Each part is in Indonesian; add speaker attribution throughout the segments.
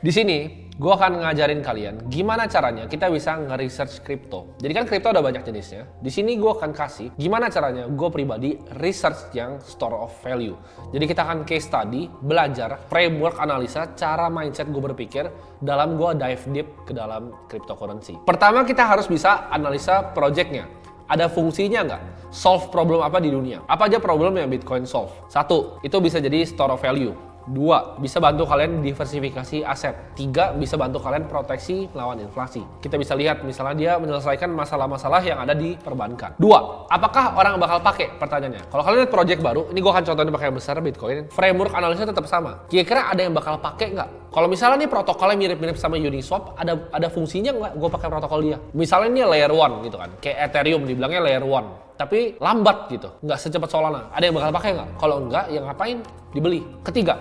Speaker 1: Di sini gue akan ngajarin kalian gimana caranya kita bisa nge-research kripto. Jadi kan kripto ada banyak jenisnya. Di sini gue akan kasih gimana caranya gue pribadi research yang store of value. Jadi kita akan case study, belajar framework analisa cara mindset gue berpikir dalam gue dive deep ke dalam cryptocurrency. Pertama kita harus bisa analisa projectnya. Ada fungsinya nggak? Solve problem apa di dunia? Apa aja problem yang Bitcoin solve? 1, itu bisa jadi store of value. 2, bisa bantu kalian diversifikasi aset. 3, bisa bantu kalian proteksi melawan inflasi. Kita bisa lihat misalnya dia menyelesaikan masalah-masalah yang ada di perbankan. 2, apakah orang bakal pakai? Pertanyaannya. Kalau kalian lihat project baru, ini gue akan contohin pakai yang besar Bitcoin. Framework analisa tetap sama. Kira-kira ada yang bakal pakai nggak? Kalau misalnya nih protokolnya mirip-mirip sama Uniswap, ada fungsinya nggak gue pakai protokol dia? Misalnya ini layer 1 gitu kan, kayak Ethereum dibilangnya layer 1. Tapi lambat gitu, nggak secepat Solana. Ada yang bakal pakai nggak? Kalau nggak, yang ngapain? Dibeli. Ketiga,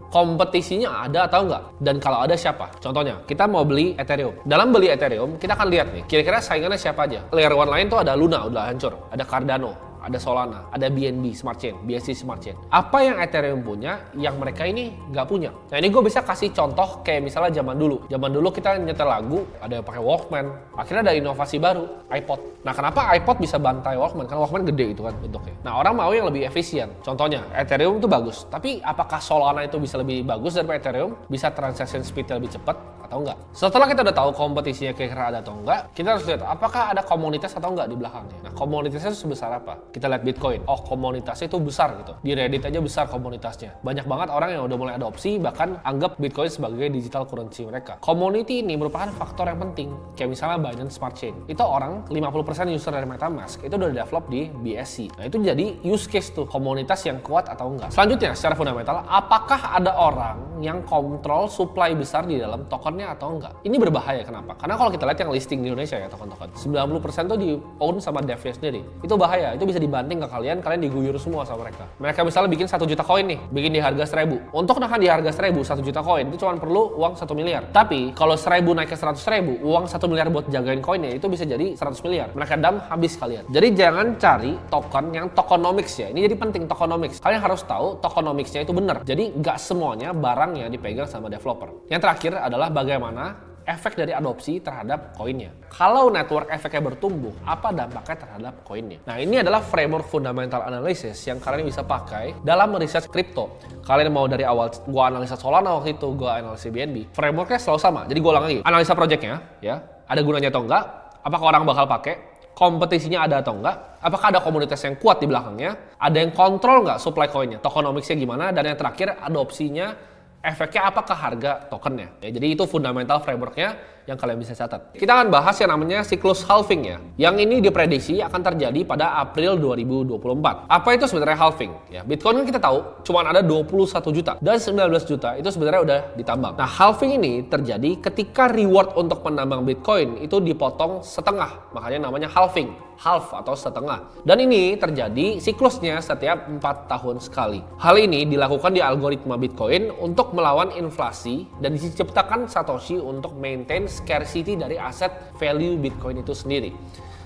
Speaker 1: kompetisinya ada atau enggak? Dan kalau ada siapa? Contohnya, kita mau beli Ethereum. Dalam beli Ethereum, kita akan lihat nih, kira-kira saingannya siapa aja. Layer 1 lain tuh ada Luna, udah hancur. Ada Cardano, ada Solana, ada BNB Smart Chain, BSC Smart Chain. Apa yang Ethereum punya, yang mereka ini nggak punya? Nah ini gue bisa kasih contoh kayak misalnya zaman dulu. Zaman dulu kita nyetel lagu, ada yang pakai Walkman. Akhirnya ada inovasi baru, iPod. Nah kenapa iPod bisa bantai Walkman? Karena Walkman gede gitu kan bentuknya. Nah orang mau yang lebih efisien. Contohnya, Ethereum itu bagus. Tapi apakah Solana itu bisa lebih bagus daripada Ethereum? Bisa transaction speed lebih cepat atau enggak? Setelah kita udah tahu kompetisinya kira-kira ada atau enggak, kita harus lihat apakah ada komunitas atau enggak di belakangnya. Nah komunitasnya sebesar apa? Kita lihat Bitcoin, oh komunitasnya itu besar gitu. Di Reddit aja besar komunitasnya. Banyak banget orang yang udah mulai adopsi, bahkan anggap Bitcoin sebagai digital currency mereka. Community ini merupakan faktor yang penting. Kayak misalnya Binance Smart Chain. Itu orang 50% user dari MetaMask itu udah develop di BSC. Nah itu jadi use case tuh, komunitas yang kuat atau enggak. Selanjutnya secara fundamental, apakah ada orang yang kontrol supply besar di dalam tokennya atau enggak? Ini berbahaya, kenapa? Karena kalau kita lihat yang listing di Indonesia ya token-token, 90% tuh di own sama devnya sendiri. Itu bahaya, itu bisa dibanting ke kalian diguyur semua sama mereka. Mereka misalnya bikin 1 juta koin nih, bikin di harga 1000. Untuk nahan di harga 1000, 1 juta koin itu cuma perlu uang 1 miliar. Tapi kalau 1000 naik ke 100.000, uang 1 miliar buat jagain koinnya itu bisa jadi 100 miliar. Mereka dump habis kalian. Jadi jangan cari token yang tokenomics ya. Ini jadi penting tokenomics. Kalian harus tahu tokenomicsnya itu benar. Jadi nggak semuanya barangnya dipegang sama developer. Yang terakhir adalah bagaimana efek dari adopsi terhadap koinnya. Kalau network efeknya bertumbuh, apa dampaknya terhadap koinnya? Nah, ini adalah framework fundamental analysis yang kalian bisa pakai dalam research crypto. Kalian mau dari awal, gua analisa Solana waktu itu, gua analisa BNB. Frameworknya selalu sama. Jadi gua ulang lagi. Analisa projectnya, ya, ada gunanya atau enggak? Apakah orang bakal pakai? Kompetisinya ada atau enggak? Apakah ada komunitas yang kuat di belakangnya? Ada yang kontrol nggak supply koinnya? Tokenomicsnya gimana? Dan yang terakhir, adopsinya efeknya apakah harga tokennya. Ya, jadi itu fundamental frameworknya yang kalian bisa catat. Kita akan bahas yang namanya siklus halving ya. Yang ini diprediksi akan terjadi pada April 2024. Apa itu sebenarnya halving? Ya, Bitcoin kan kita tahu cuma ada 21 juta dan 19 juta itu sebenarnya udah ditambang. Nah, halving ini terjadi ketika reward untuk menambang Bitcoin itu dipotong setengah. Makanya namanya halving. Half atau setengah. Dan ini terjadi siklusnya setiap 4 tahun sekali. Hal ini dilakukan di algoritma Bitcoin untuk melawan inflasi dan diciptakan Satoshi untuk maintain scarcity dari aset value Bitcoin itu sendiri.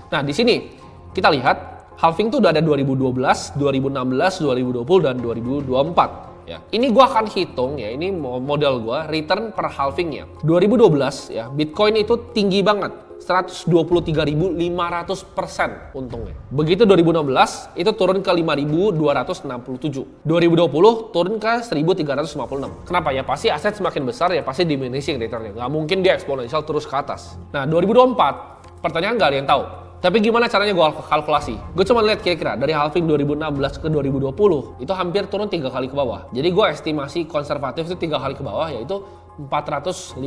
Speaker 1: Nah, di sini kita lihat halving itu udah ada 2012, 2016, 2020 dan 2024. Ya, ini gua akan hitung ya, ini model gua return per halvingnya. 2012 ya, Bitcoin itu tinggi banget. 123.500% untungnya. Begitu 2016 itu turun ke 5.267. 2020 turun ke 1.356. Kenapa? Ya pasti aset semakin besar ya pasti diminishing returnnya. Nggak mungkin dia eksponensial terus ke atas. Nah 2024 pertanyaan nggak ada yang tahu. Tapi gimana caranya gue kalkulasi? Gue cuma lihat kira-kira dari halving 2016 ke 2020 itu hampir turun 3 kali ke bawah. Jadi gue estimasi konservatif itu 3 kali ke bawah yaitu 452%.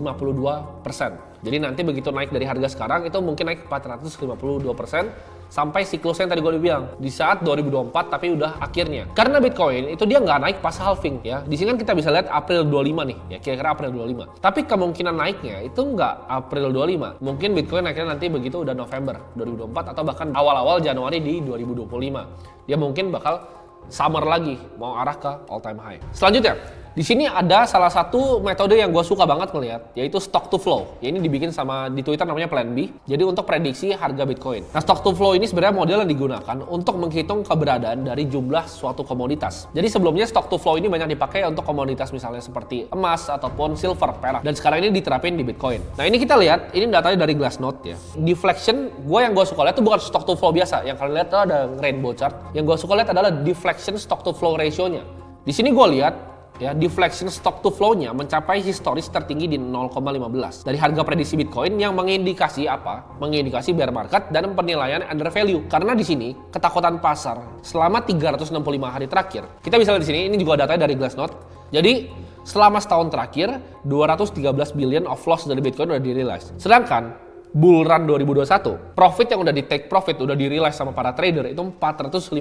Speaker 1: Jadi nanti begitu naik dari harga sekarang itu mungkin naik 452% sampai siklusnya yang tadi gue bilang di saat 2024 tapi udah akhirnya. Karena Bitcoin itu dia nggak naik pas halving ya. Di sini kan kita bisa lihat April 25 nih ya, kira-kira April 25. Tapi kemungkinan naiknya itu nggak April 25. Mungkin Bitcoin naiknya nanti begitu udah November 2024 atau bahkan awal-awal Januari di 2025. Dia mungkin bakal summer lagi mau arah ke all time high. Selanjutnya Di sini ada salah satu metode yang gue suka banget ngeliat, yaitu stock to flow. Ya, ini dibikin sama di Twitter namanya Plan B. Jadi untuk prediksi harga Bitcoin. Nah, stock to flow ini sebenarnya model yang digunakan untuk menghitung keberadaan dari jumlah suatu komoditas. Jadi sebelumnya stock to flow ini banyak dipakai untuk komoditas misalnya seperti emas ataupun silver, perak. Dan sekarang ini diterapin di Bitcoin. Nah, ini kita lihat, ini datanya dari Glassnode ya. Deflection, yang gue suka lihat itu bukan stock to flow biasa. Yang kalian lihat itu ada rainbow chart. Yang gue suka lihat adalah deflection stock to flow ratio-nya. Di sini gue lihat ya, deflection stock to flow-nya mencapai historis tertinggi di 0,15 dari harga prediksi Bitcoin yang mengindikasi apa? Mengindikasi bear market dan penilaian under value. Karena di sini ketakutan pasar selama 365 hari terakhir. Kita bisa lihat di sini, ini juga datanya dari Glassnode. Jadi selama setahun terakhir 213 billion of loss dari Bitcoin udah di-realize. Sedangkan bull run 2021, profit yang udah di take profit, udah di-realize sama para trader itu 455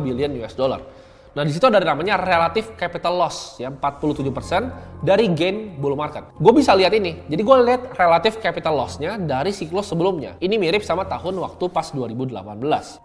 Speaker 1: billion US dollar. Nah, di situ ada namanya relative capital loss ya, 47% dari gain bull market. Gue bisa lihat ini. Jadi gue lihat relative capital loss-nya dari siklus sebelumnya. Ini mirip sama tahun waktu pas 2018.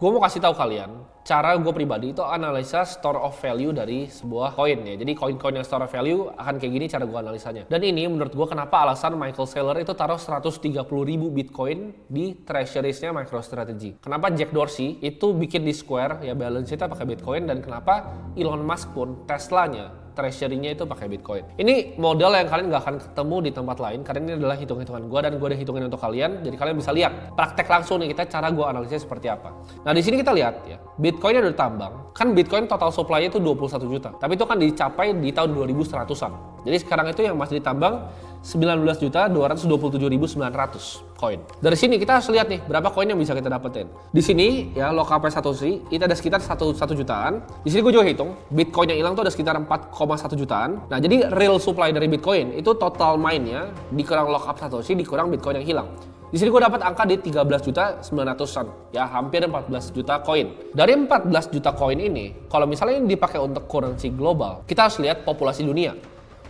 Speaker 1: Gue mau kasih tahu kalian, cara gue pribadi itu analisa store of value dari sebuah koin ya. Jadi koin-koin yang store of value akan kayak gini cara gue analisanya. Dan ini menurut gue kenapa alasan Michael Saylor itu taruh 130.000 Bitcoin di treasuries-nya MicroStrategy. Kenapa Jack Dorsey itu bikin di Square ya balance sheet-nya pakai Bitcoin, dan kenapa Elon Musk pun Teslanya treasury-nya itu pakai Bitcoin. Ini model yang kalian nggak akan ketemu di tempat lain karena ini adalah hitung-hitungan gue, dan gue udah hitungin untuk kalian. Jadi kalian bisa lihat praktek langsung nih kita cara gue analisnya seperti apa. Nah, di sini kita lihat ya, Bitcoin udah ditambang. Kan Bitcoin total supply-nya itu 21 juta. Tapi itu kan dicapai di tahun 2100-an. Jadi sekarang itu yang masih ditambang 19.227.900 koin. Dari sini kita harus lihat nih berapa koin yang bisa kita dapetin. Di sini ya local price Satoshi itu ada sekitar 1 jutaan. Di sini gue juga hitung Bitcoin yang hilang tuh ada sekitar 4,1 jutaan. Nah, jadi real supply dari Bitcoin itu total mine-nya dikurang lockup Satoshi dikurang Bitcoin yang hilang. Di sini gue dapat angka di 13.900-an, ya hampir 14 juta koin. Dari 14 juta koin ini, kalau misalnya ini dipakai untuk currency global, kita harus lihat populasi dunia.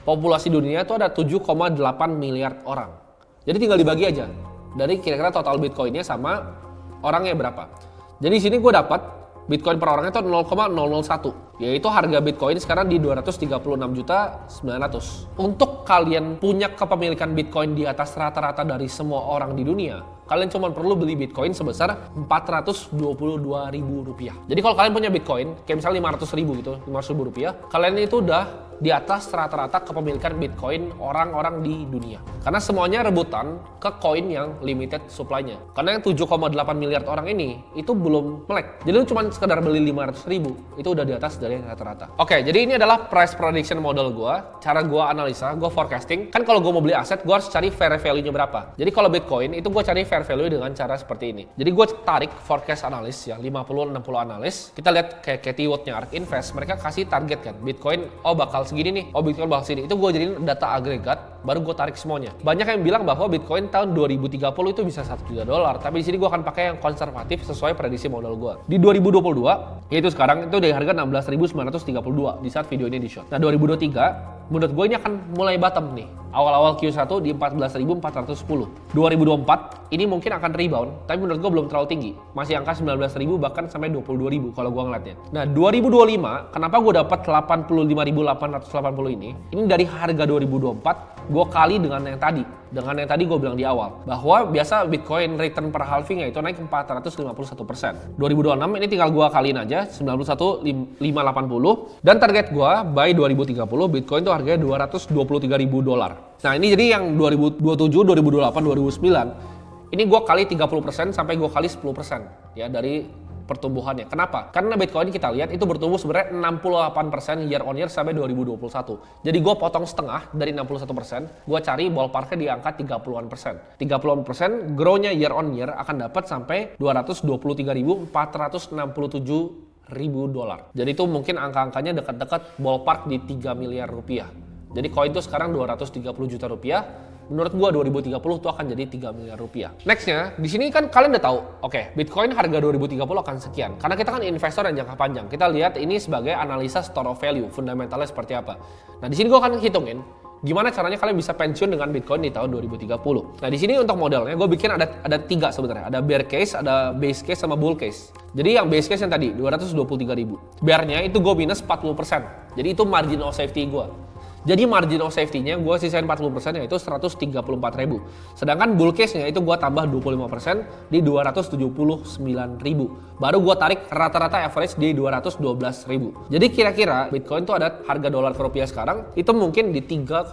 Speaker 1: Populasi dunia itu ada 7,8 miliar orang. Jadi tinggal dibagi aja dari kira-kira total Bitcoinnya sama orangnya berapa. Jadi di sini gue dapat Bitcoin per orangnya itu 0,001. Yaitu harga Bitcoin sekarang di 236.900. Untuk kalian punya kepemilikan Bitcoin di atas rata-rata dari semua orang di dunia, kalian cuma perlu beli Bitcoin sebesar Rp422.000. Jadi kalau kalian punya Bitcoin, kayak misalnya 500.000 gitu, Rp500.000, kalian itu udah di atas rata-rata kepemilikan Bitcoin orang-orang di dunia. Karena semuanya rebutan ke koin yang limited supply-nya. Karena yang 7,8 miliar orang ini, itu belum melek. Jadi lu cuma sekedar beli 500.000, itu udah di atas dari rata-rata. Oke, jadi ini adalah price prediction model gue. Cara gue analisa, gue forecasting. Kan kalau gue mau beli aset, gue harus cari fair value-nya berapa. Jadi kalau Bitcoin, itu gue cari fair value dengan cara seperti ini. Jadi gue tarik forecast analis ya, 50-60 analis. Kita lihat kayak Cathie Wood-nya ARK Invest, mereka kasih target kan. Bitcoin, bakal segini nih. Bitcoin bakal segini. Itu gue jadiin data agregat, baru gue tarik semuanya. Banyak yang bilang bahwa Bitcoin tahun 2030 itu bisa $1 juta. Tapi di sini gue akan pakai yang konservatif sesuai prediksi model gue. Di 2022, yaitu sekarang itu dari harga 16.932 di saat video ini di shot. Nah, 2023 menurut gue ini akan mulai bottom nih. Awal-awal Q1 di 14.410. 2024 ini mungkin akan rebound, tapi menurut gue belum terlalu tinggi. Masih angka 19.000 bahkan sampai 22.000 kalau gue ngeliatnya. Nah, 2025 kenapa gue dapat 85.880 ini? Ini dari harga 2024 gue kali dengan yang tadi. Dengan yang tadi gue bilang di awal bahwa biasa Bitcoin return per halving itu naik 451%. 2026 ini tinggal gue kaliin aja 91.580, dan target gue by 2030 Bitcoin tuh harganya $223.000. Nah, ini jadi yang 2027, 2028, 2009 ini gue kali 30% sampai gue kali 10% ya dari pertumbuhannya. Kenapa? Karena Bitcoin kita lihat itu bertumbuh sebenarnya 68% year on year sampai 2021. Jadi gue potong setengah dari 61%, gue cari ballparknya di angka 30-an%. 30-an% grow-nya year on year akan dapat sampai $223.467.000. Jadi itu mungkin angka-angkanya dekat-dekat ballpark di 3 miliar rupiah. Jadi koin itu sekarang 230 juta rupiah. Menurut gua 2030 itu akan jadi 3 miliar rupiah. Nextnya, di sini kan kalian udah tahu, oke, Bitcoin harga 2030 akan sekian. Karena kita kan investor yang jangka panjang. Kita lihat ini sebagai analisa store of value, fundamentalnya seperti apa. Nah, di sini gua akan hitungin gimana caranya kalian bisa pensiun dengan Bitcoin di tahun 2030. Nah, di sini untuk modelnya gue bikin ada 3 sebenarnya. Ada bear case, ada base case, sama bull case. Jadi yang base case yang tadi 223.000. Bear-nya itu gue minus 40%. Jadi itu margin of safety gue. Jadi margin of safety-nya gue sisain 40% yaitu 134.000. Sedangkan bull case-nya itu gue tambah 25% di 279.000. Baru gue tarik rata-rata average di 212.000. Jadi kira-kira Bitcoin tuh ada harga dolar ke rupiah sekarang itu mungkin di 3,3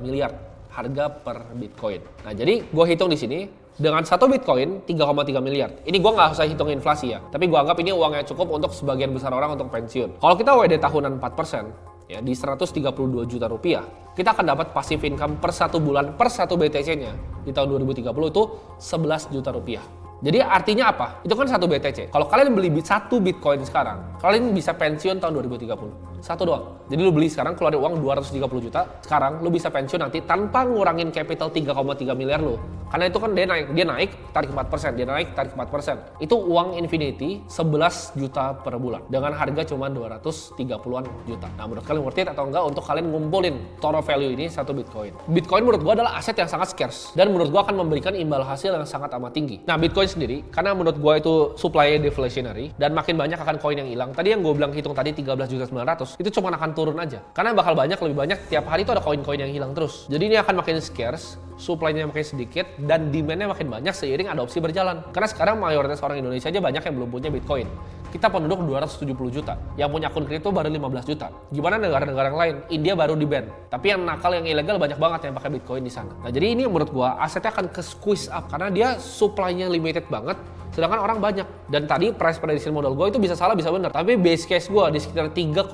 Speaker 1: miliar harga per Bitcoin. Nah jadi gue hitung di sini dengan satu Bitcoin 3,3 miliar. Ini gue nggak usah hitung inflasi ya, tapi gue anggap ini uang yang cukup untuk sebagian besar orang untuk pensiun. Kalau kita WD tahunan 4%, ya, di 132 juta rupiah, kita akan dapat passive income per satu bulan per satu BTC-nya di tahun 2030 itu 11 juta rupiah. Jadi artinya apa? Itu kan satu BTC. Kalau kalian beli satu Bitcoin sekarang, kalian bisa pensiun tahun 2030. Satu doang. Jadi lu beli sekarang keluarin uang 230 juta, sekarang lu bisa pensiun nanti tanpa ngurangin capital 3,3 miliar lu. Karena itu kan dia naik, tarik 4%, dia naik, tarik 4%. Itu uang infinity 11 juta per bulan dengan harga cuma 230-an juta. Nah, menurut kalian worth it atau enggak untuk kalian ngumpulin store of value ini satu Bitcoin? Bitcoin menurut gua adalah aset yang sangat scarce dan menurut gua akan memberikan imbal hasil yang sangat amat tinggi. Nah, Bitcoin sendiri karena menurut gua itu supply deflationary dan makin banyak akan koin yang hilang. Tadi yang gua bilang hitung tadi 13.900 itu cuma akan turun aja. Karena bakal lebih banyak tiap hari itu ada koin-koin yang hilang terus. Jadi ini akan makin scarce, supply-nya makin sedikit dan demand-nya makin banyak seiring adopsi berjalan. Karena sekarang mayoritas orang Indonesia aja banyak yang belum punya Bitcoin. Kita penduduk 270 juta, yang punya akun kripto baru 15 juta. Gimana negara-negara yang lain? India baru di ban. Tapi yang nakal, yang ilegal banyak banget yang pakai Bitcoin di sana. Nah, jadi ini menurut gua asetnya akan ke squeeze up karena dia supply-nya limited banget. Sedangkan orang banyak. Dan tadi price prediction model gue itu bisa salah bisa benar. Tapi base case gue di sekitar 3,3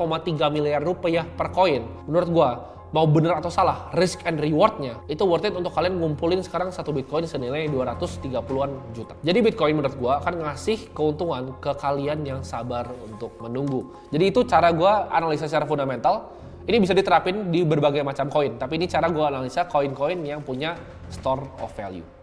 Speaker 1: miliar rupiah per koin. Menurut gue mau benar atau salah, risk and rewardnya itu worth it untuk kalian ngumpulin sekarang satu Bitcoin senilai 230-an juta. Jadi Bitcoin menurut gue akan ngasih keuntungan ke kalian yang sabar untuk menunggu. Jadi itu cara gue analisa secara fundamental. Ini bisa diterapin di berbagai macam koin. Tapi ini cara gue analisa koin-koin yang punya store of value.